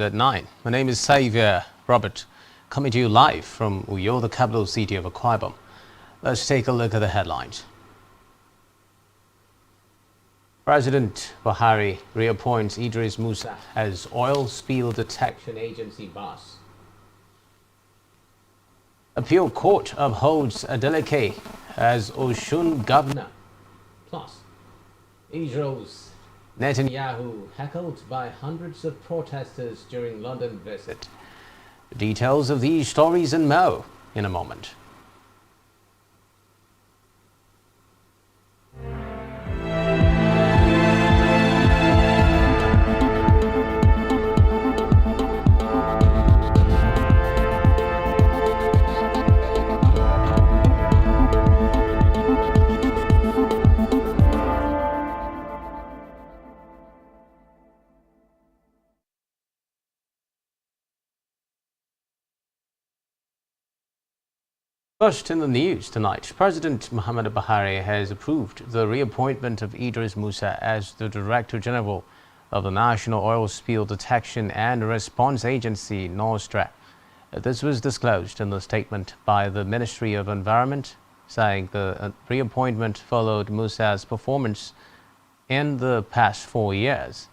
at 9. My name is Xavier Robert, coming to you live from Uyo, the capital city of Akwa Ibom. Let's take a look at the headlines. President Buhari reappoints Idris Musa as Oil Spill Detection Agency boss. Appeal Court upholds Adeleke as Osun governor. Plus, Israel's Netanyahu heckled by hundreds of protesters during London visit. The details of these stories and more in a moment. First in the news tonight, President Muhammad Buhari has approved the reappointment of Idris Musa as the Director General of the National Oil Spill Detection and Response Agency, NOSTRA. This was disclosed in the statement by the Ministry of Environment, saying the reappointment followed Musa's performance in the past 4 years.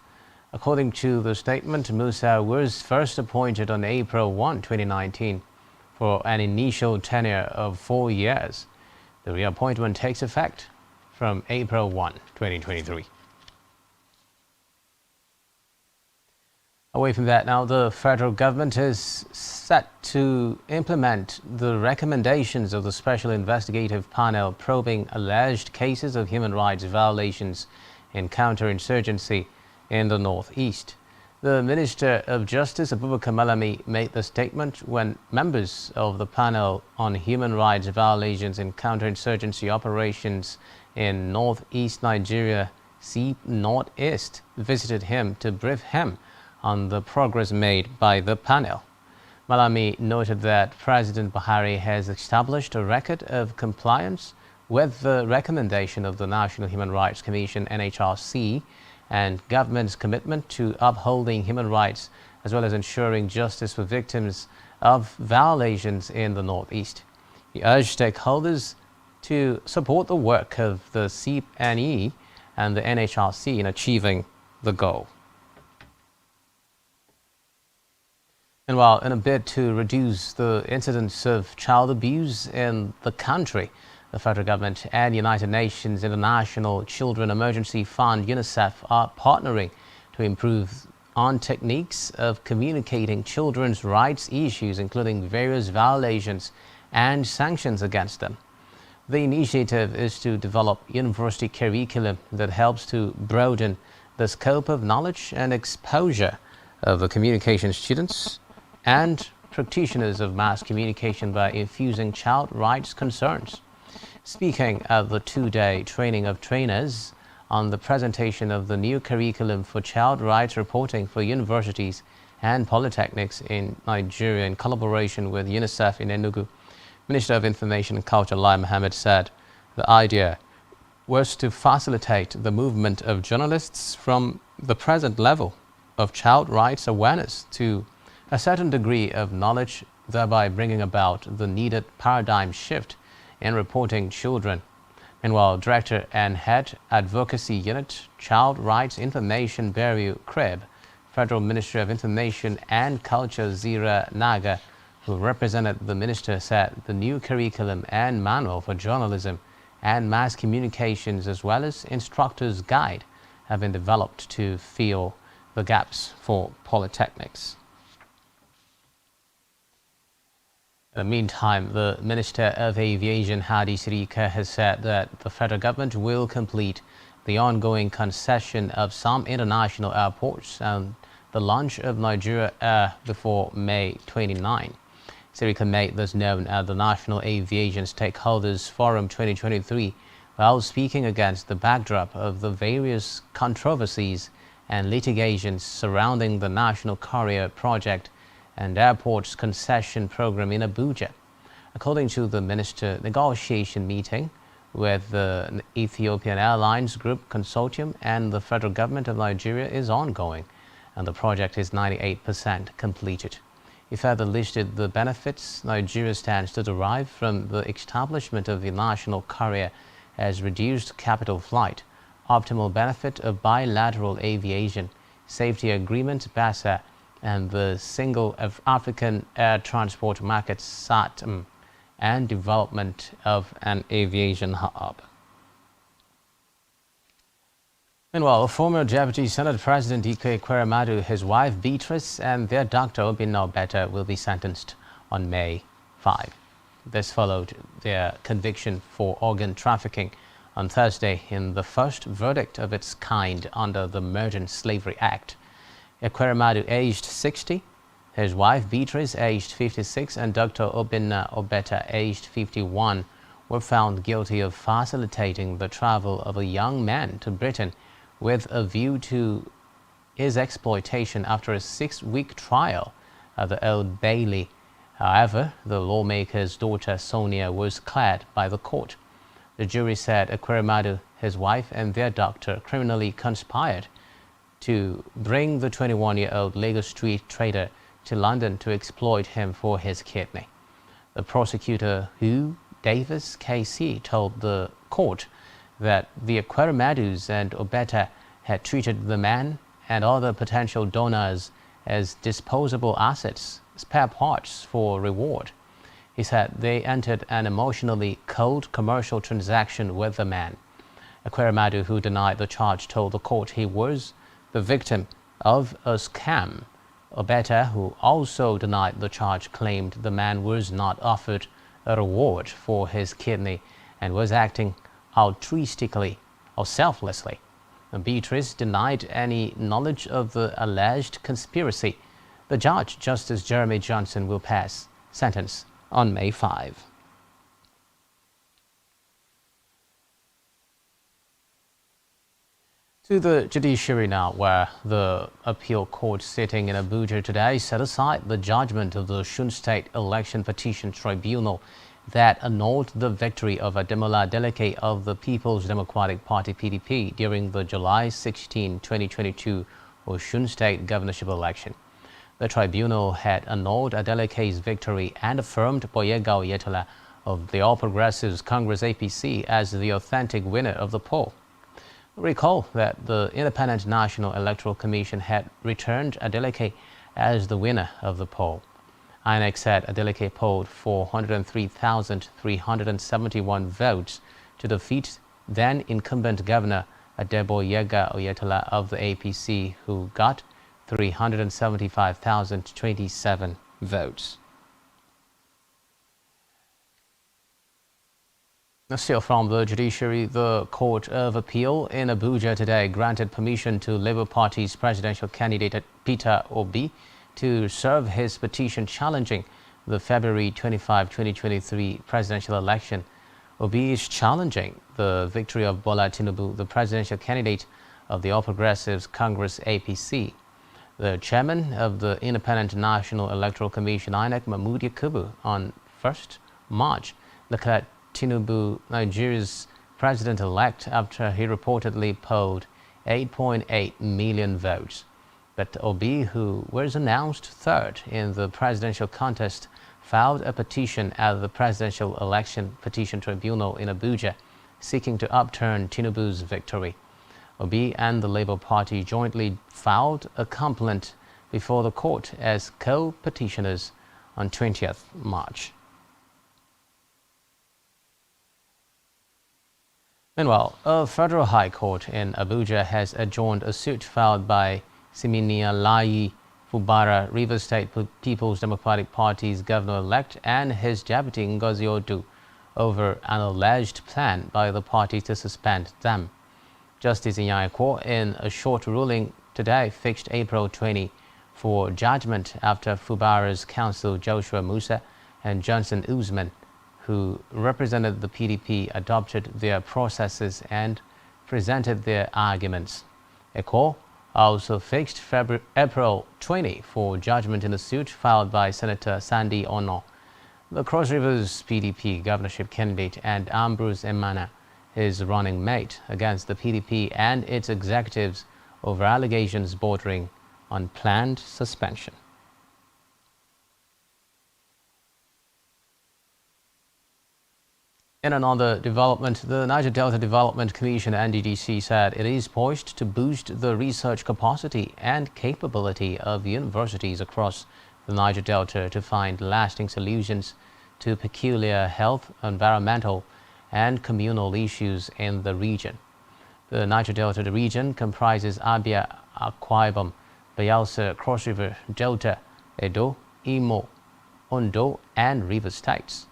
According to the statement, Musa was first appointed on April 1, 2019. For an initial tenure of 4 years. The reappointment takes effect from April 1, 2023. Away from that now, the federal government is set to implement the recommendations of the Special Investigative Panel probing alleged cases of human rights violations and counterinsurgency in the Northeast. The Minister of Justice, Abubakar Malami, made the statement when members of the panel on human rights violations and counterinsurgency operations in northeast Nigeria, SEEP Northeast, visited him to brief him on the progress made by the panel. Malami noted that President Buhari has established a record of compliance with the recommendation of the National Human Rights Commission, NHRC, and government's commitment to upholding human rights as well as ensuring justice for victims of violations in the Northeast. He urged stakeholders to support the work of the CBN and the NHRC in achieving the goal. And while in a bid to reduce the incidence of child abuse in the country, the federal government and United Nations International Children Emergency Fund, UNICEF, are partnering to improve on techniques of communicating children's rights issues, including various violations and sanctions against them. The initiative is to develop university curriculum that helps to broaden the scope of knowledge and exposure of the communication students and practitioners of mass communication by infusing child rights concerns. Speaking at the two-day training of trainers on the presentation of the new curriculum for child rights reporting for universities and polytechnics in Nigeria in collaboration with UNICEF in Enugu, Minister of Information and Culture Lai Mohammed said the idea was to facilitate the movement of journalists from the present level of child rights awareness to a certain degree of knowledge, thereby bringing about the needed paradigm shift in reporting children. Meanwhile, Director and Head Advocacy Unit, Child Rights Information Bureau, CRIB, Federal Ministry of Information and Culture, Zira Naga, who represented the minister, said the new curriculum and manual for journalism and mass communications, as well as instructor's guide, have been developed to fill the gaps for polytechnics. In the meantime, the Minister of Aviation, Hadi Sirika, has said that the federal government will complete the ongoing concession of some international airports and the launch of Nigeria Air before May 29. Sirika made this known at the National Aviation Stakeholders Forum 2023 while speaking against the backdrop of the various controversies and litigations surrounding the National Carrier Project and Airports Concession Program in Abuja. According to the minister, negotiation meeting with the Ethiopian Airlines Group Consortium and the federal government of Nigeria is ongoing, and the project is 98% completed. He further listed the benefits Nigeria stands to derive from the establishment of the national carrier as reduced capital flight, optimal benefit of bilateral aviation, safety agreement BASA, and the single African air transport market SATM, and development of an aviation hub. Meanwhile, former Deputy Senate President Ike Ekweremadu, his wife Beatrice, and their doctor Obinna Obeta will be sentenced on May 5. This followed their conviction for organ trafficking on Thursday in the first verdict of its kind under the Modern Slavery Act. Ekweremadu, aged 60, his wife Beatrice, aged 56, and Dr. Obinna Obeta, aged 51, were found guilty of facilitating the travel of a young man to Britain with a view to his exploitation after a 6-week trial at the Old Bailey. However, the lawmaker's daughter Sonia was cleared by the court. The jury said Ekweremadu, his wife, and their doctor criminally conspired to bring the 21-year-old Lagos street trader to London to exploit him for his kidney. The prosecutor, Hugh Davis KC, told the court that the Ekweremadus and Obeta had treated the man and other potential donors as disposable assets, spare parts for reward. He said they entered an emotionally cold commercial transaction with the man. Ekweremadu, who denied the charge, told the court he was the victim of a scam. Obeta, who also denied the charge, claimed the man was not offered a reward for his kidney and was acting altruistically or selflessly. Beatrice denied any knowledge of the alleged conspiracy. The judge, Justice Jeremy Johnson, will pass sentence on May 5. To the judiciary now, where the appeal court sitting in Abuja today set aside the judgment of the Osun State Election Petition Tribunal that annulled the victory of Ademola Adeleke of the People's Democratic Party (PDP) during the July 16, 2022 Osun State governorship election. The tribunal had annulled Adeleke's victory and affirmed Boyega Oyetola of the All Progressives Congress (APC) as the authentic winner of the poll. Recall that the Independent National Electoral Commission had returned Adeleke as the winner of the poll. INEC said Adeleke polled 403,371 votes to defeat then-incumbent Governor Adeboyega Oyetola of the APC, who got 375,027 votes. Still from the judiciary, the Court of Appeal in Abuja today granted permission to Labour Party's presidential candidate Peter Obi to serve his petition challenging the February 25, 2023 presidential election. Obi is challenging the victory of Bola Tinubu, the presidential candidate of the All Progressives Congress (APC). The chairman of the Independent National Electoral Commission (INEC), Mahmood Yakubu, on 1st March, declared Tinubu Nigeria's president-elect after he reportedly polled 8.8 million votes. But Obi, who was announced third in the presidential contest, filed a petition at the Presidential Election Petition Tribunal in Abuja, seeking to upturn Tinubu's victory. Obi and the Labour Party jointly filed a complaint before the court as co-petitioners on 20th March. Meanwhile, a federal high court in Abuja has adjourned a suit filed by Siminalayi Fubara, Rivers State People's Democratic Party's governor-elect, and his deputy Ngozi Odu over an alleged plan by the party to suspend them. Justice Inyako, in a short ruling today, fixed April 20 for judgment after Fubara's counsel Joshua Musa and Johnson Usman, who represented the PDP, adopted their processes and presented their arguments. ECO also fixed April 20 for judgment in the suit filed by Senator Sandy Ono, the Cross Rivers PDP governorship candidate, and Ambrose Emana, his running mate, against the PDP and its executives over allegations bordering on planned suspension. In another development, the Niger Delta Development Commission (NDDC) said it is poised to boost the research capacity and capability of universities across the Niger Delta to find lasting solutions to peculiar health, environmental, and communal issues in the region. The Niger Delta region comprises Abia, Akwa Ibom, Bayelsa, Cross River, Delta, Edo, Imo, Ondo, and River States.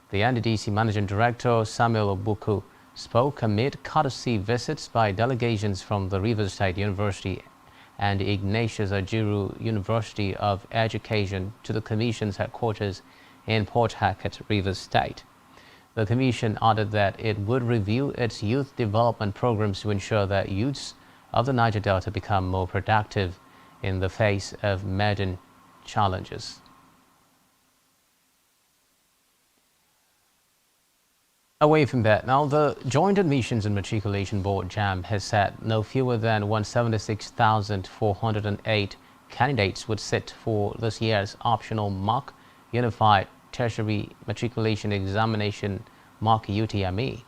The NDDC Managing Director Samuel Obuku spoke amid courtesy visits by delegations from the River State University and Ignatius Ajuru University of Education to the Commission's headquarters in Port Harcourt, River State. The Commission added that it would review its youth development programs to ensure that youths of the Niger Delta become more productive in the face of modern challenges. Away from that, now the Joint Admissions and Matriculation Board (JAM) has said no fewer than 176,408 candidates would sit for this year's optional mock Unified Tertiary Matriculation Examination mock UTME.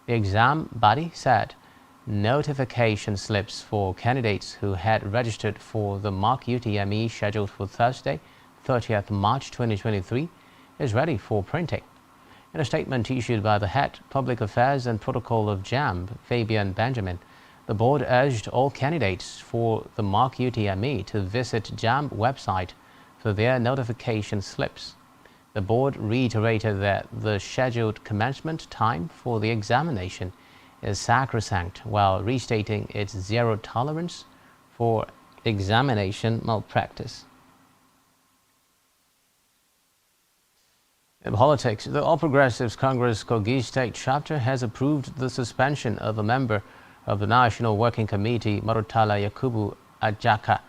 The exam body said notification slips for candidates who had registered for the mock UTME scheduled for Thursday, 30th March 2023 is ready for printing. In a statement issued by the head Public Affairs and Protocol of JAM, Fabian Benjamin, the board urged all candidates for the mock UTME to visit JAM website for their notification slips. The board reiterated that the scheduled commencement time for the examination is sacrosanct, while restating its zero tolerance for examination malpractice. In politics, the All Progressives Congress Kogi State Chapter has approved the suspension of a member of the National Working Committee, Marutala Yakubu Ajaka,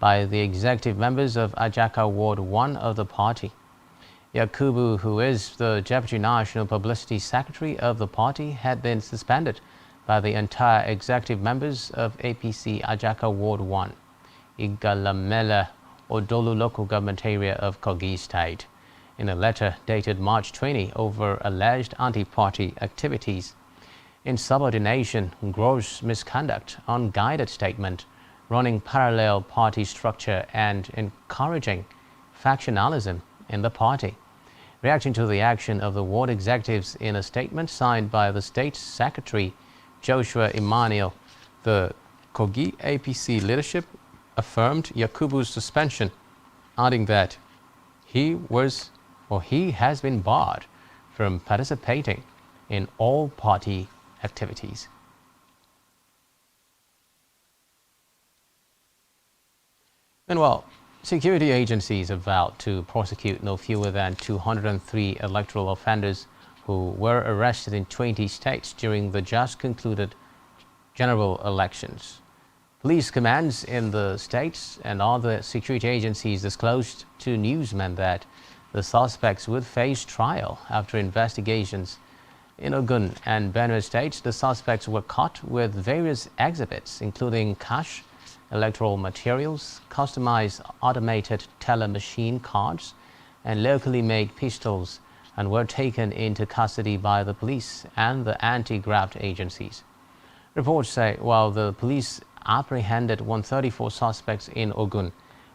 by the executive members of Ajaka Ward 1 of the party. Yakubu, who is the Deputy National Publicity Secretary of the party, had been suspended by the entire executive members of APC Ajaka Ward 1, Igalamela Odolu local government area of Kogi State, in a letter dated March 20 over alleged anti-party activities, insubordination, gross misconduct, unguided statement, running parallel party structure, and encouraging factionalism in the party. Reacting to the action of the ward executives in a statement signed by the State Secretary Joshua Emmanuel, the Kogi APC leadership affirmed Yakubu's suspension, adding that he has been barred from participating in all party activities. Meanwhile, security agencies have vowed to prosecute no fewer than 203 electoral offenders who were arrested in 20 states during the just concluded general elections. Police commands in the states and other security agencies disclosed to newsmen that the suspects would face trial after investigations. In Ogun and Benue states, the suspects were caught with various exhibits, including cash, electoral materials, customized automated teller machine cards, and locally made pistols, and were taken into custody by the police and the anti-graft agencies. Reports say while the police apprehended 134 suspects in Ogun,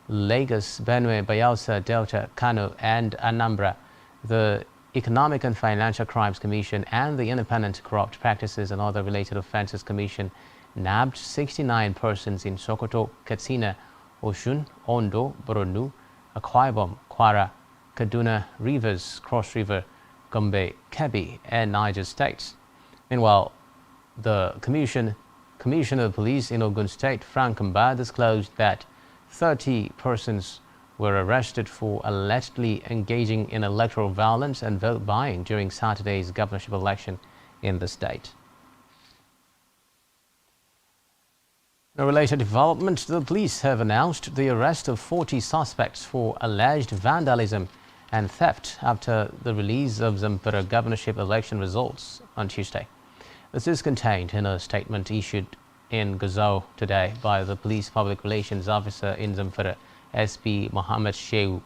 Lagos, Benue, Bayelsa, Delta, Kano, and Anambra, the Economic and Financial Crimes Commission and the Independent Corrupt Practices and Other Related Offences Commission nabbed 69 persons in Sokoto, Katsina, Osun, Ondo, Borno, Akwa Ibom, Kwara, Kaduna, Rivers, Cross River, Gombe, Kebbi, and Niger states. Meanwhile, the Commissioner of Police in Ogun State, Frank Mba, disclosed that 30 persons were arrested for allegedly engaging in electoral violence and vote buying during Saturday's governorship election in the state. In a related development, the police have announced the arrest of 40 suspects for alleged vandalism and theft after the release of Zamfara governorship election results on Tuesday. This is contained in a statement issued in Gazau today by the police public relations officer in Zamfara, SP Mohammed Shehu.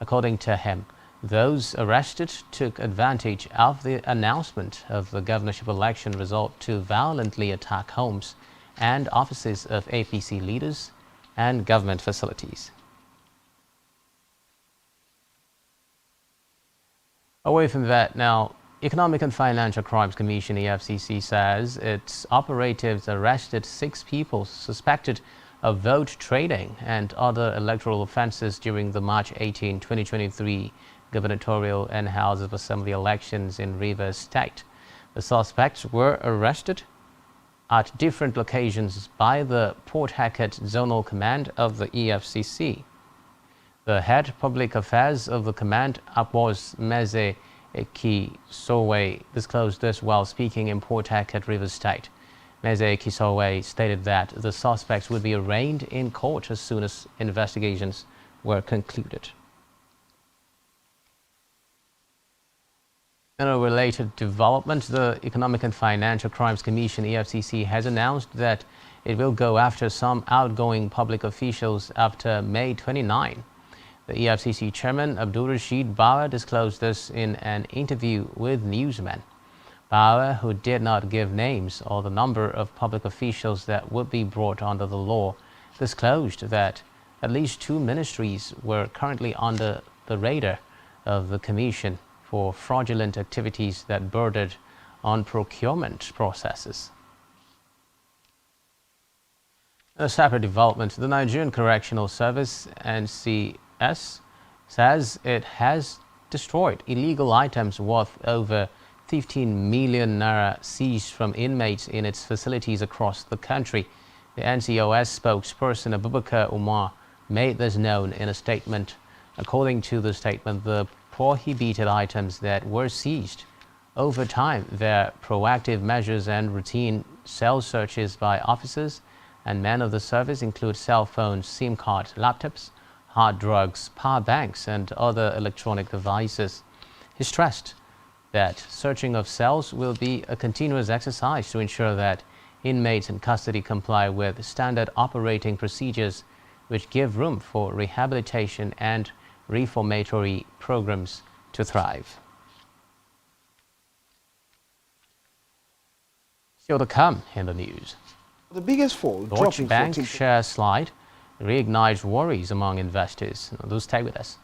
According to him, those arrested took advantage of the announcement of the governorship election result to violently attack homes and offices of APC leaders and government facilities. Away from that now, Economic and Financial Crimes Commission EFCC says its operatives arrested 6 people suspected of vote trading and other electoral offences during the March 18, 2023 gubernatorial and House of Assembly elections in Rivers State. The suspects were arrested at different locations by the Port Harcourt Zonal Command of the EFCC. The head public affairs of the command, Abbas Meze Kisowe, disclosed this while speaking in Port Harcourt, Rivers State. Meze Kisowe stated that the suspects would be arraigned in court as soon as investigations were concluded. In a related development, the Economic and Financial Crimes Commission EFCC has announced that it will go after some outgoing public officials after May 29. The EFCC chairman Abdul Rashid Bauer disclosed this in an interview with newsmen. Bauer, who did not give names or the number of public officials that would be brought under the law, disclosed that at least 2 ministries were currently under the radar of the Commission for fraudulent activities that bordered on procurement processes. A separate development, the Nigerian Correctional Service (NCS) says it has destroyed illegal items worth over 15 million naira seized from inmates in its facilities across the country. The NCOS spokesperson Abubakar Umar made this known in a statement. According to the statement, the prohibited items that were seized over time were proactive measures and routine cell searches by officers and men of the service include cell phones, SIM cards, laptops, hard drugs, power banks and other electronic devices. He stressed that searching of cells will be a continuous exercise to ensure that inmates in custody comply with standard operating procedures which give room for rehabilitation and reformatory programs to thrive. Still to come in the news. The biggest fall. Deutsche Bank share slide reignites worries among investors. Do stay with us.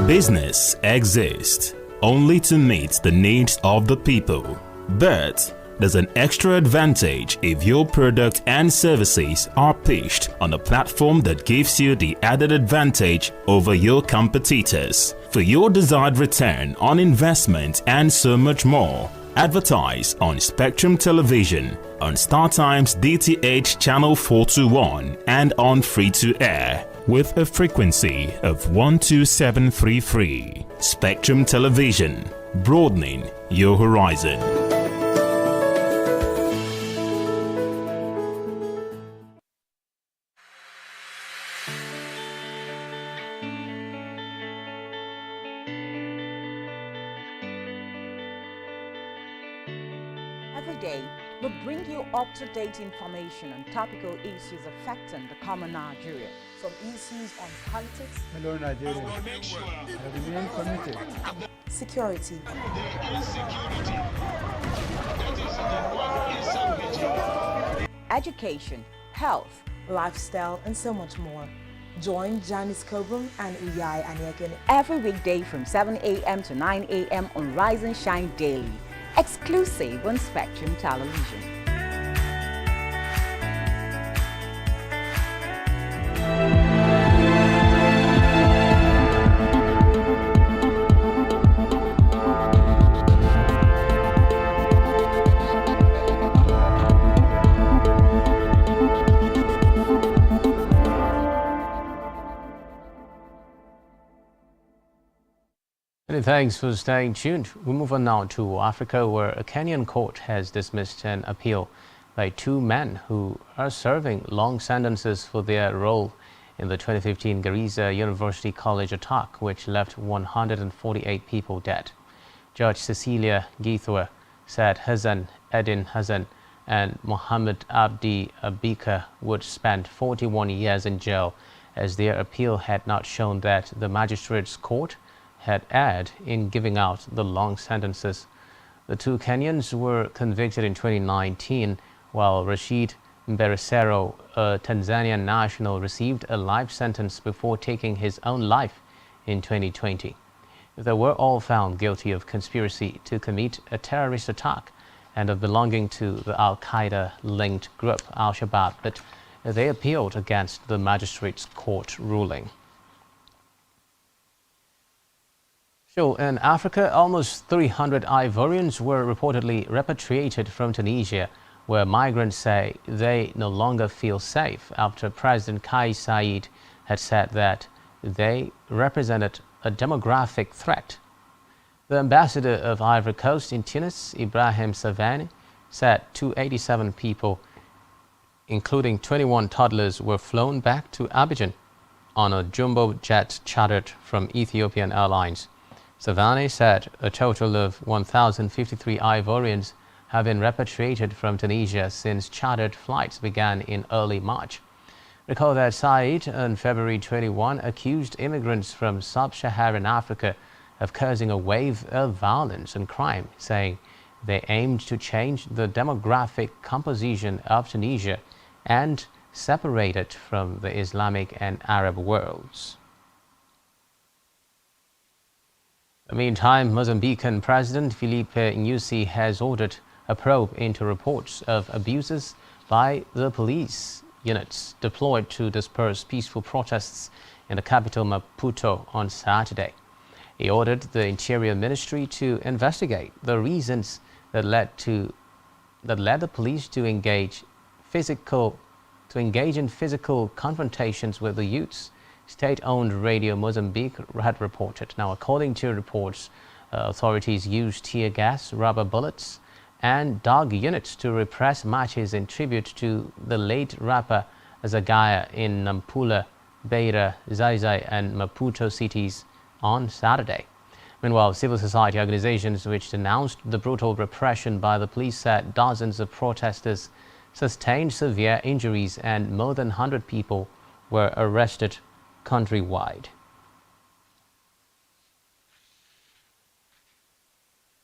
Business exists only to meet the needs of the people, but there's an extra advantage if your product and services are pitched on a platform that gives you the added advantage over your competitors. For your desired return on investment and so much more, advertise on Spectrum Television, on StarTime's DTH Channel 421 and on free-to-air with a frequency of 12733. Spectrum Television, broadening your horizon. Every day, we bring you up-to-date information on topical issues affecting the common Nigeria. Some issues on politics, Hello Nigeria, I remain committed. security, education, health, lifestyle, and so much more. Join Janice Kobum and Uyai Anyeken every weekday from 7 a.m. to 9 a.m. on Rise and Shine Daily, exclusive on Spectrum Television. Many thanks for staying tuned. We move on now to Africa, where a Kenyan court has dismissed an appeal by two men who are serving long sentences for their role in the 2015 Garissa University College attack, which left 148 people dead. Judge Cecilia Githua said Hassan Edin Hassan and Mohammed Abdi Abika would spend 41 years in jail, as their appeal had not shown that the magistrate's court had erred in giving out the long sentences. The two Kenyans were convicted in 2019, while Rashid Mberesero, a Tanzanian national, received a life sentence before taking his own life in 2020. They were all found guilty of conspiracy to commit a terrorist attack and of belonging to the Al-Qaeda-linked group Al-Shabaab, but they appealed against the magistrate's court ruling. So in Africa, almost 300 Ivorians were reportedly repatriated from Tunisia, where migrants say they no longer feel safe after President Kais Saied had said that they represented a demographic threat. The ambassador of Ivory Coast in Tunis, Ibrahim Savani, said 287 people, including 21 toddlers, were flown back to Abidjan on a jumbo jet chartered from Ethiopian Airlines. Savani said a total of 1,053 Ivorians have been repatriated from Tunisia since chartered flights began in early March. Recall that Said, on February 21, accused immigrants from sub-Saharan Africa of causing a wave of violence and crime, saying they aimed to change the demographic composition of Tunisia and separate it from the Islamic and Arab worlds. In the meantime, Mozambican President Filipe Nyusi has ordered a probe into reports of abuses by the police units deployed to disperse peaceful protests in the capital Maputo on Saturday. He ordered the Interior Ministry to investigate the reasons that led the police to engage in physical confrontations with the youths. State-owned Radio Mozambique had reported. Now, according to reports, authorities used tear gas, rubber bullets, and dog units to repress marches in tribute to the late rapper Zagaya in Nampula, Beira, Zaizai, and Maputo cities on Saturday. Meanwhile, civil society organizations which denounced the brutal repression by the police said dozens of protesters sustained severe injuries and more than 100 people were arrested countrywide.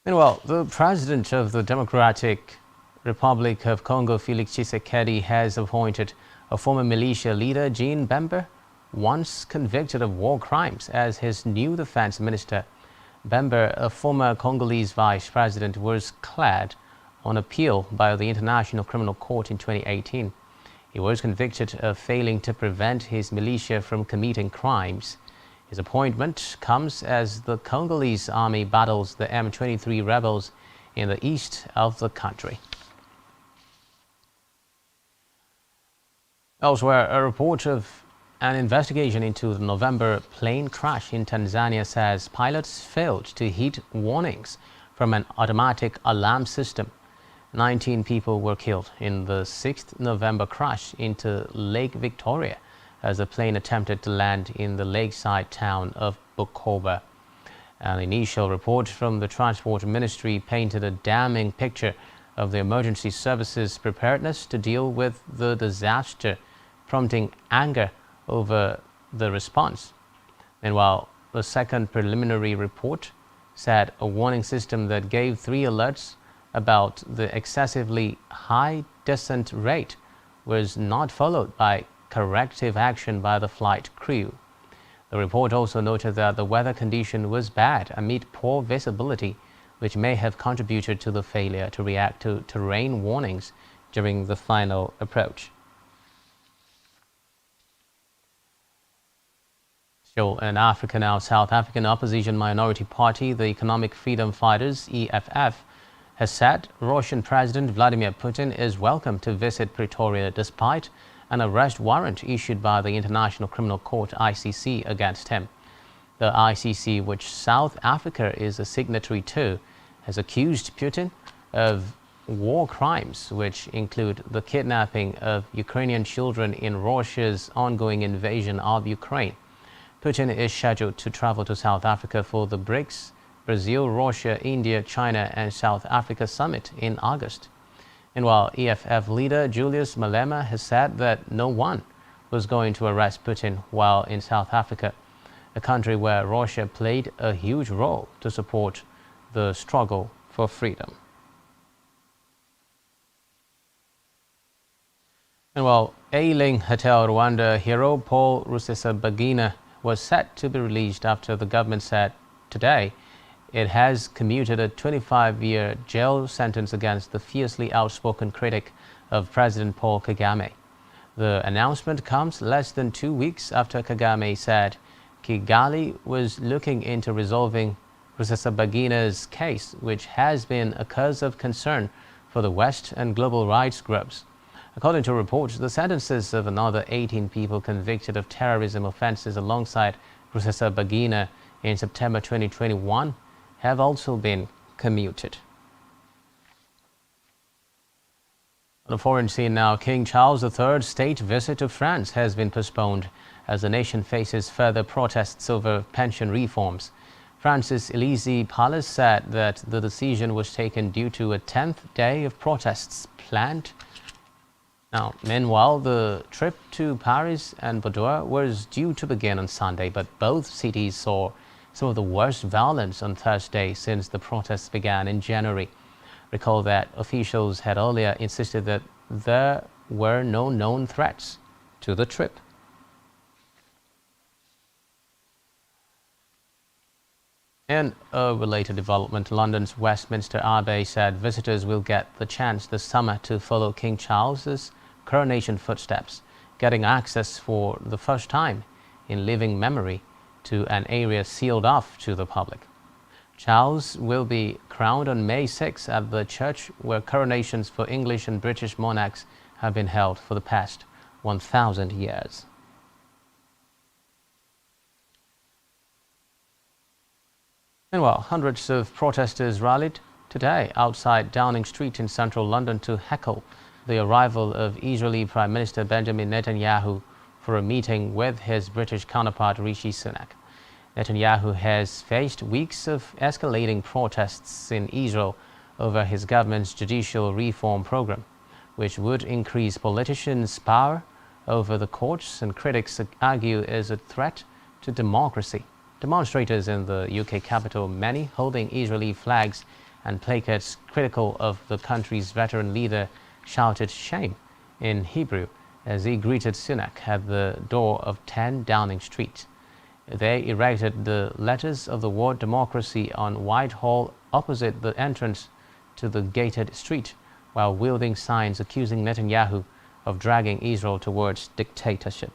Meanwhile, the president of the Democratic Republic of Congo, Felix Tshisekedi, has appointed a former militia leader, Jean Bemba, once convicted of war crimes, as his new defense minister. Bemba, a former Congolese vice president, was cleared on appeal by the International Criminal Court in 2018. He was convicted of failing to prevent his militia from committing crimes. His appointment comes as the Congolese army battles the M23 rebels in the east of the country. Elsewhere, a report of an investigation into the November plane crash in Tanzania says pilots failed to heed warnings from an automatic alarm system. 19 people were killed in the 6th November crash into Lake Victoria as the plane attempted to land in the lakeside town of Bukoba. An initial report from the Transport Ministry painted a damning picture of the emergency services' preparedness to deal with the disaster, prompting anger over the response. Meanwhile, the second preliminary report said a warning system that gave 3 alerts about the excessively high descent rate was not followed by corrective action by the flight crew. The report also noted that the weather condition was bad amid poor visibility, which may have contributed to the failure to react to terrain warnings during the final approach. Still in Africa now, South African opposition minority party, the Economic Freedom Fighters, EFF, has said Russian President Vladimir Putin is welcome to visit Pretoria despite an arrest warrant issued by the International Criminal Court, ICC, against him. The ICC, which South Africa is a signatory to, has accused Putin of war crimes, which include the kidnapping of Ukrainian children in Russia's ongoing invasion of Ukraine. Putin is scheduled to travel to South Africa for the BRICS, Brazil, Russia, India, China and South Africa summit in August. And while EFF leader Julius Malema has said that no one was going to arrest Putin while in South Africa, a country where Russia played a huge role to support the struggle for freedom. And while ailing Hotel Rwanda hero Paul Rusesabagina was set to be released after the government said today it has commuted a 25-year jail sentence against the fiercely outspoken critic of President Paul Kagame. The announcement comes less than 2 weeks after Kagame said Kigali was looking into resolving Rusesabagina's case, which has been a cause of concern for the West and global rights groups. According to reports, the sentences of another 18 people convicted of terrorism offenses alongside Rusesabagina in September 2021 have also been commuted. On the foreign scene now, King Charles III's state visit to France has been postponed as the nation faces further protests over pension reforms. France's Élysée Palace said that the decision was taken due to a 10th day of protests planned. Now, meanwhile, the trip to Paris and Bordeaux was due to begin on Sunday, but both cities saw some of the worst violence on Thursday since the protests began in January. Recall that officials had earlier insisted that there were no known threats to the trip. In a related development, London's Westminster Abbey said visitors will get the chance this summer to follow King Charles's coronation footsteps, getting access for the first time in living memory to an area sealed off to the public. Charles will be crowned on May 6 at the church where coronations for English and British monarchs have been held for the past 1,000 years. Meanwhile, hundreds of protesters rallied today outside Downing Street in central London to heckle the arrival of Israeli Prime Minister Benjamin Netanyahu for a meeting with his British counterpart Rishi Sunak. Netanyahu has faced weeks of escalating protests in Israel over his government's judicial reform program, which would increase politicians' power over the courts and critics argue is a threat to democracy. Demonstrators in the UK capital, many holding Israeli flags and placards critical of the country's veteran leader, shouted "shame" in Hebrew as he greeted Sunak at the door of 10 Downing Street. They erected the letters of the word democracy on Whitehall opposite the entrance to the gated street, while wielding signs accusing Netanyahu of dragging Israel towards dictatorship.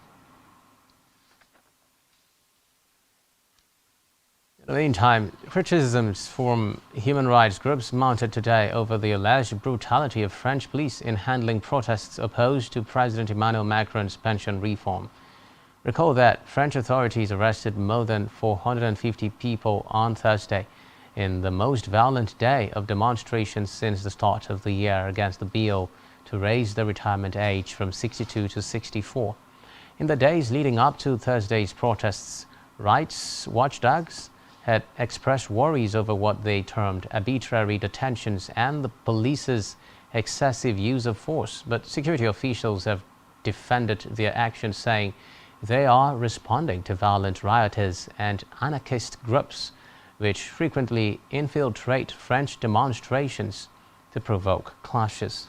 In the meantime, criticisms from human rights groups mounted today over the alleged brutality of French police in handling protests opposed to President Emmanuel Macron's pension reform. Recall that French authorities arrested more than 450 people on Thursday in the most violent day of demonstrations since the start of the year against the bill to raise the retirement age from 62 to 64. In the days leading up to Thursday's protests, rights watchdogs had expressed worries over what they termed arbitrary detentions and the police's excessive use of force, but security officials have defended their actions, saying they are responding to violent rioters and anarchist groups which frequently infiltrate French demonstrations to provoke clashes.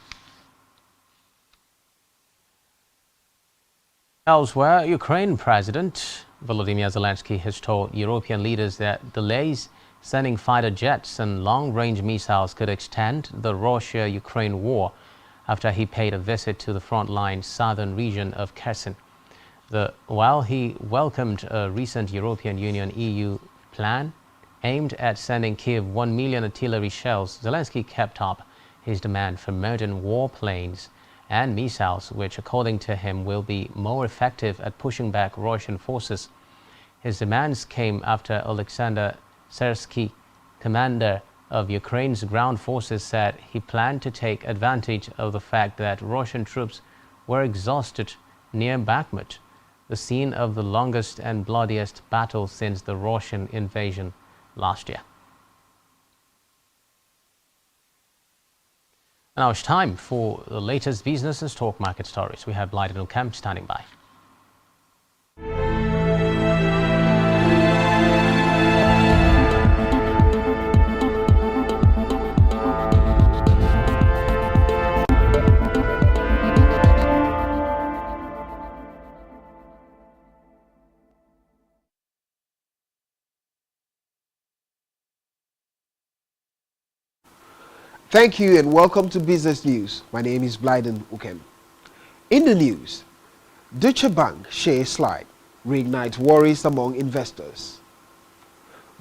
Elsewhere, Ukraine President Volodymyr Zelensky has told European leaders that delays sending fighter jets and long-range missiles could extend the Russia-Ukraine war after he paid a visit to the frontline southern region of Kherson. While he welcomed a recent European Union EU plan aimed at sending Kiev 1 million artillery shells, Zelensky kept up his demand for modern warplanes and missiles, which according to him will be more effective at pushing back Russian forces. His demands came after Alexander Scarcity, commander of Ukraine's ground forces, said he planned to take advantage of the fact that Russian troops were exhausted near Bakhmut, the scene of the longest and bloodiest battle since the Russian invasion last year. Now it's time for the latest business and stock market stories. We have Blyden Camp standing by. Thank you and welcome to Business News. My name is Blyden Ukem. In the news, Deutsche Bank share slide reignites worries among investors.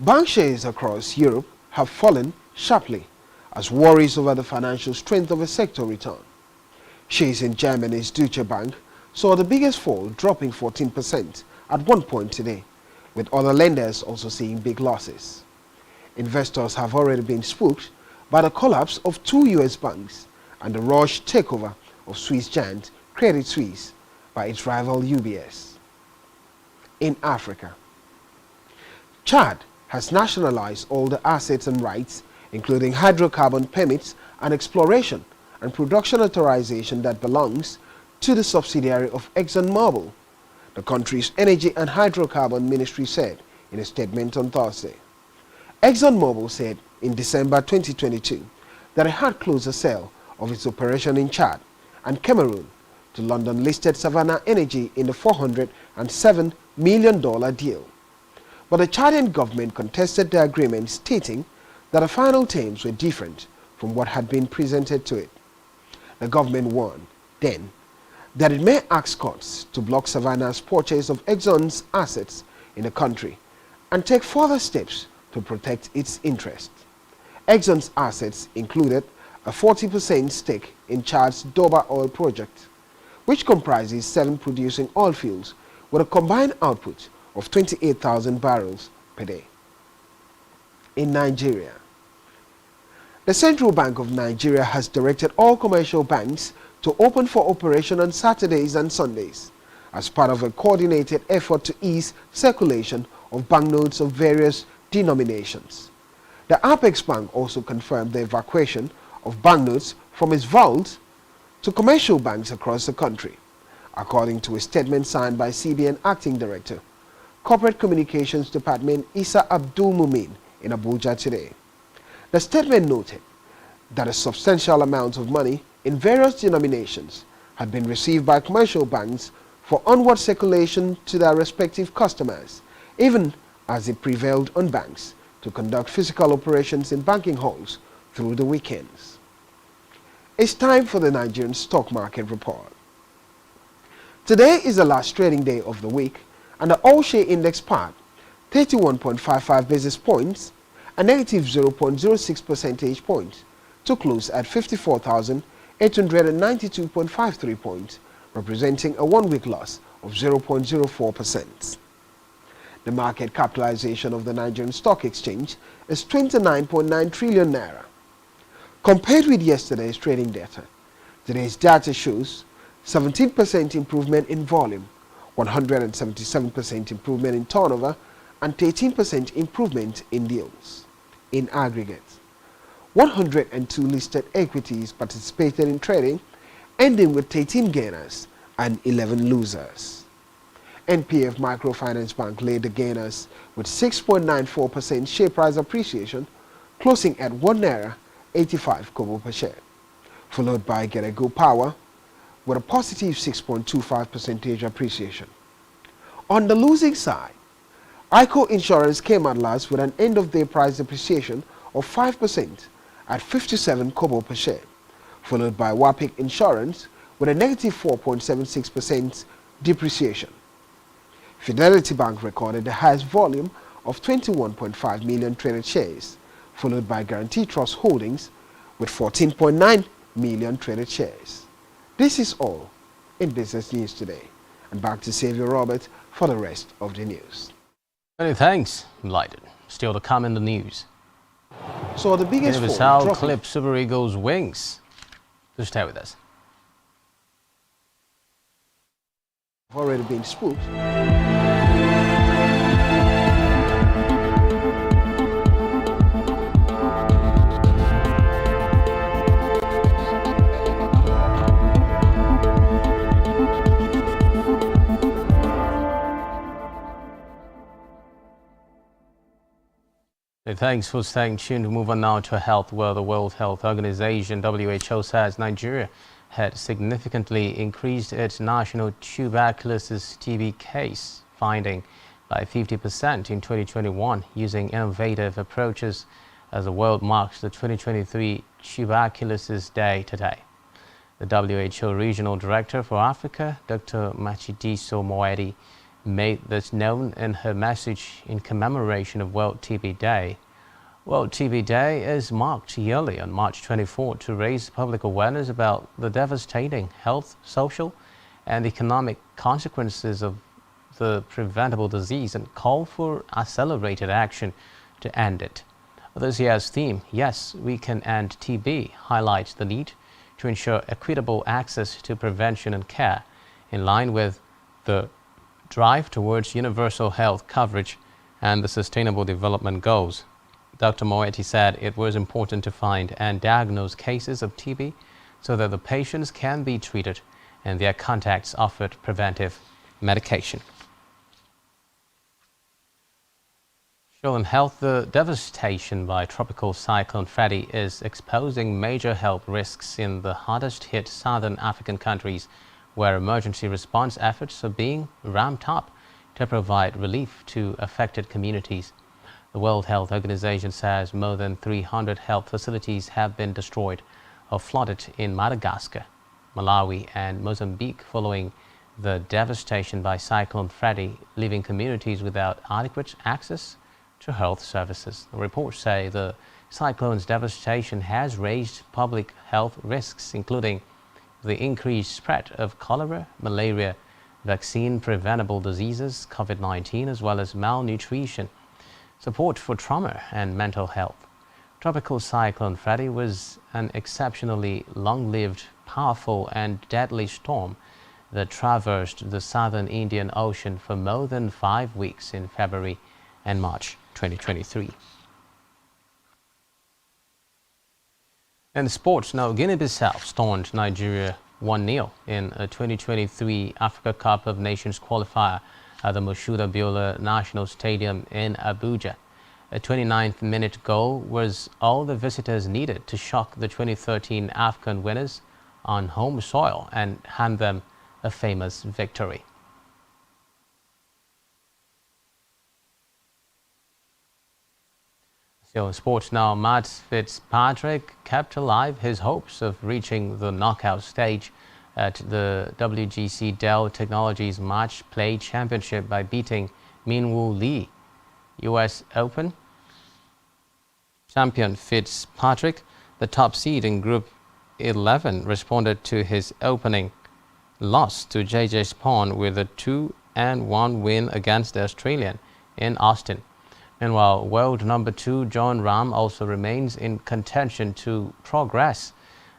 Bank shares across Europe have fallen sharply as worries over the financial strength of a sector return. Shares in Germany's Deutsche Bank saw the biggest fall, dropping 14% at one point today, with other lenders also seeing big losses. Investors have already been spooked by the collapse of two U.S. banks and the rushed takeover of Swiss giant Credit Suisse by its rival UBS. In Africa, Chad has nationalized all the assets and rights, including hydrocarbon permits and exploration and production authorization that belongs to the subsidiary of ExxonMobil, the country's Energy and Hydrocarbon Ministry said in a statement on Thursday. ExxonMobil said in December 2022 that it had closed the sale of its operation in Chad and Cameroon to London-listed Savannah Energy in the $407 million deal. But the Chadian government contested the agreement, stating that the final terms were different from what had been presented to it. The government warned then that it may ask courts to block Savannah's purchase of Exxon's assets in the country and take further steps to protect its interests. Exxon's assets included a 40% stake in Chad's Doba oil project, which comprises 7 producing oil fields with a combined output of 28,000 barrels per day. In Nigeria, the Central Bank of Nigeria has directed all commercial banks to open for operation on Saturdays and Sundays as part of a coordinated effort to ease circulation of banknotes of various denominations. The Apex Bank also confirmed the evacuation of banknotes from its vault to commercial banks across the country, according to a statement signed by CBN Acting Director, Corporate Communications Department Isa Abdul Mumin in Abuja today. The statement noted that a substantial amount of money in various denominations had been received by commercial banks for onward circulation to their respective customers, even as it prevailed on banks to conduct physical operations in banking halls through the weekends. It's time for the Nigerian stock market report. Today is the last trading day of the week, and the all-share index part 31.55 basis points, a negative 0.06 percentage points, to close at 54,892.53 points, representing a one-week loss of 0.04%. The market capitalization of the Nigerian Stock Exchange is 29.9 trillion naira. Compared with yesterday's trading data, today's data shows 17% improvement in volume, 177% improvement in turnover, and 13% improvement in deals. In aggregate, 102 listed equities participated in trading, ending with 13 gainers and 11 losers. NPF Microfinance Bank led the gainers with 6.94% share price appreciation, closing at 1 naira 85 kobo per share, followed by Gerego Power with a positive 6.25% appreciation. On the losing side, ICO Insurance came at last with an end-of-day price appreciation of 5% at 57 kobo per share, followed by Wapik Insurance with a negative 4.76% depreciation. Fidelity Bank recorded the highest volume of 21.5 million traded shares, followed by Guarantee Trust Holdings with 14.9 million traded shares. This is all in Business News today, and back to Xavier Robert for the rest of the news. Many thanks, Blyden. Still to come in the news. So the biggest Guinea-Bissau fall dropping clip Super Eagles wings. So stay with us. have already been spooked. Thanks for staying tuned. Move on now to health, where the World Health Organization (WHO) says Nigeria had significantly increased its national tuberculosis TB case finding by 50% in 2021 using innovative approaches as the world marks the 2023 Tuberculosis Day today. The WHO Regional Director for Africa, Dr. Matshidiso Moeti, made this known in her message in commemoration of World TB Day. World TB Day is marked yearly on March 24 to raise public awareness about the devastating health, social, and economic consequences of the preventable disease and call for accelerated action to end it. This year's theme, Yes, We Can End TB, highlights the need to ensure equitable access to prevention and care in line with the drive towards universal health coverage and the Sustainable Development Goals. Dr. Moeti said it was important to find and diagnose cases of TB so that the patients can be treated and their contacts offered preventive medication. Still in health, the devastation by Tropical Cyclone Freddy is exposing major health risks in the hardest hit southern African countries, where emergency response efforts are being ramped up to provide relief to affected communities. The World Health Organization says more than 300 health facilities have been destroyed or flooded in Madagascar, Malawi, and Mozambique following the devastation by Cyclone Freddy, leaving communities without adequate access to health services. The reports say the cyclone's devastation has raised public health risks, including the increased spread of cholera, malaria, vaccine-preventable diseases, COVID-19, as well as malnutrition, support for trauma and mental health. Tropical Cyclone Freddy was an exceptionally long-lived, powerful and deadly storm that traversed the southern Indian Ocean for more than 5 weeks in February and March 2023. In sports now, Guinea-Bissau stormed Nigeria 1-0 in a 2023 Africa Cup of Nations qualifier at the Moshood Abiola National Stadium in Abuja. A 29th minute goal was all the visitors needed to shock the 2013 AFCON winners on home soil and hand them a famous victory. So in sports now, Matt Fitzpatrick kept alive his hopes of reaching the knockout stage at the WGC Dell Technologies Match Play Championship by beating Minwoo Lee. US Open champion Fitzpatrick, the top seed in Group 11, responded to his opening loss to JJ Spawn with a 2-1 win against the Australian in Austin. Meanwhile, world number 2 John Ram also remains in contention to progress.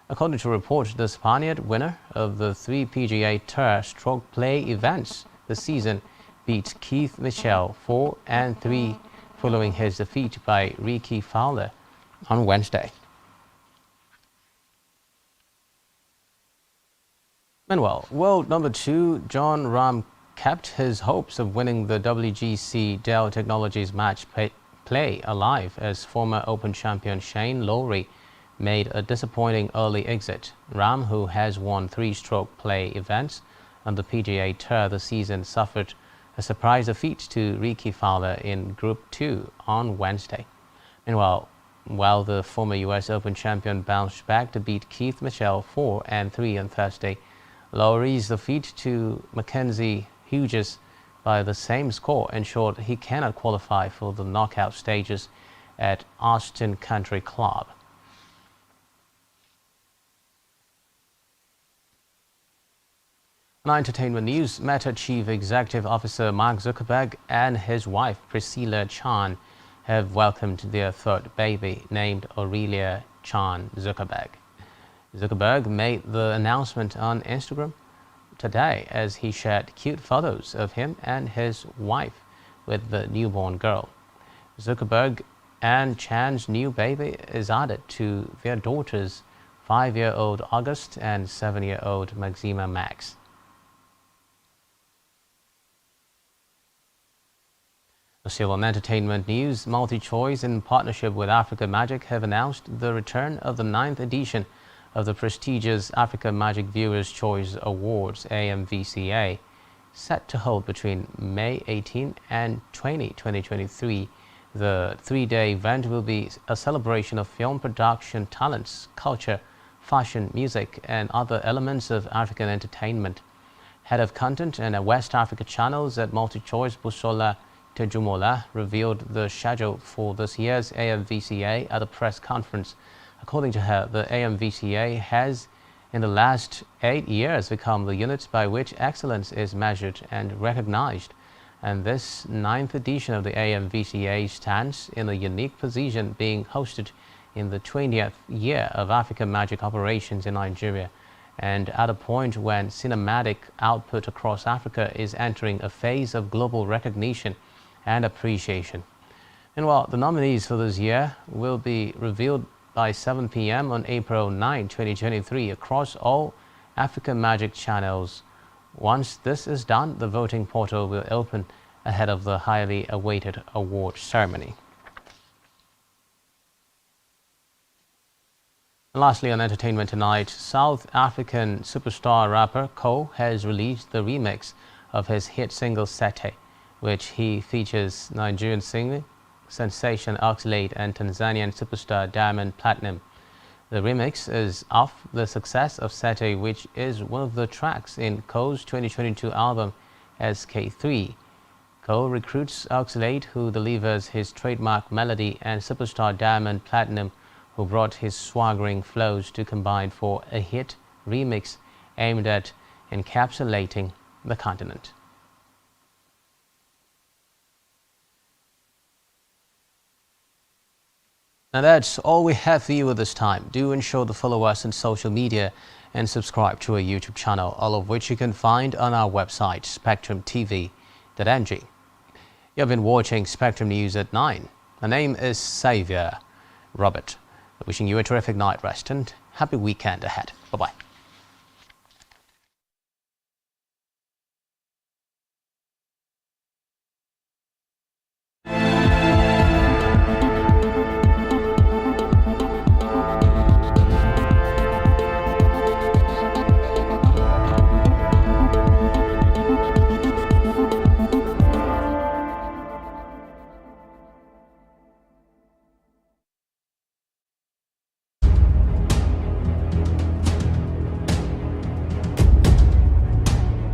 According to reports, the Spaniard, winner of the 3 PGA Tour stroke play events this season, beat Keith Mitchell 4-3 following his defeat by Ricky Fowler on Wednesday. Meanwhile, world number 2 John Ram kept his hopes of winning the WGC Dell Technologies Match Play alive as former Open champion Shane Lowry made a disappointing early exit. Ram, who has won 3 stroke play events on the PGA Tour this season, suffered a surprise defeat to Ricky Fowler in Group 2 on Wednesday. Meanwhile, while the former US Open champion bounced back to beat Keith Mitchell 4-3 on Thursday, Lowry's defeat to Mackenzie Hughes by the same score ensured he cannot qualify for the knockout stages at Austin Country Club. In entertainment news, Meta Chief Executive Officer Mark Zuckerberg and his wife Priscilla Chan have welcomed their third baby, named Aurelia Chan Zuckerberg. Zuckerberg made the announcement on Instagram today as he shared cute photos of him and his wife with the newborn girl. Zuckerberg and Chan's new baby is added to their daughters, 5-year-old August and 7-year-old Maxima Max. Still on entertainment news, MultiChoice, in partnership with Africa Magic, have announced the return of the 9th edition of the prestigious Africa Magic Viewers' Choice Awards, AMVCA, set to hold between May 18 and 20, 2023. The 3-day event will be a celebration of film production talents, culture, fashion, music, and other elements of African entertainment. Head of Content and West Africa Channels at MultiChoice, Busola Tejumola, revealed the schedule for this year's AMVCA at a press conference. According to her, the AMVCA has, in the last 8 years, become the unit by which excellence is measured and recognized. And this 9th edition of the AMVCA stands in a unique position, being hosted in the 20th year of Africa Magic operations in Nigeria, and at a point when cinematic output across Africa is entering a phase of global recognition and appreciation. Meanwhile, the nominees for this year will be revealed by 7 p.m. on April 9, 2023 across all Africa Magic channels. Once this is done, the voting portal will open ahead of the highly awaited award ceremony. And lastly, on entertainment tonight, South African superstar rapper Cole has released the remix of his hit single Sete, which he features Nigerian singer sensation Oxlade and Tanzanian superstar Diamond Platinum. The remix is off the success of Sete, which is one of the tracks in Cole's 2022 album SK3. Cole recruits Oxlade, who delivers his trademark melody, and superstar Diamond Platinum, who brought his swaggering flows to combine for a hit remix aimed at encapsulating the continent. Now that's all we have for you at this time. Do ensure to follow us on social media and subscribe to our YouTube channel, all of which you can find on our website, spectrumtv.ng. You've been watching Spectrum News at 9. My name is Xavier Robert. Wishing you a terrific night rest and happy weekend ahead. Bye-bye.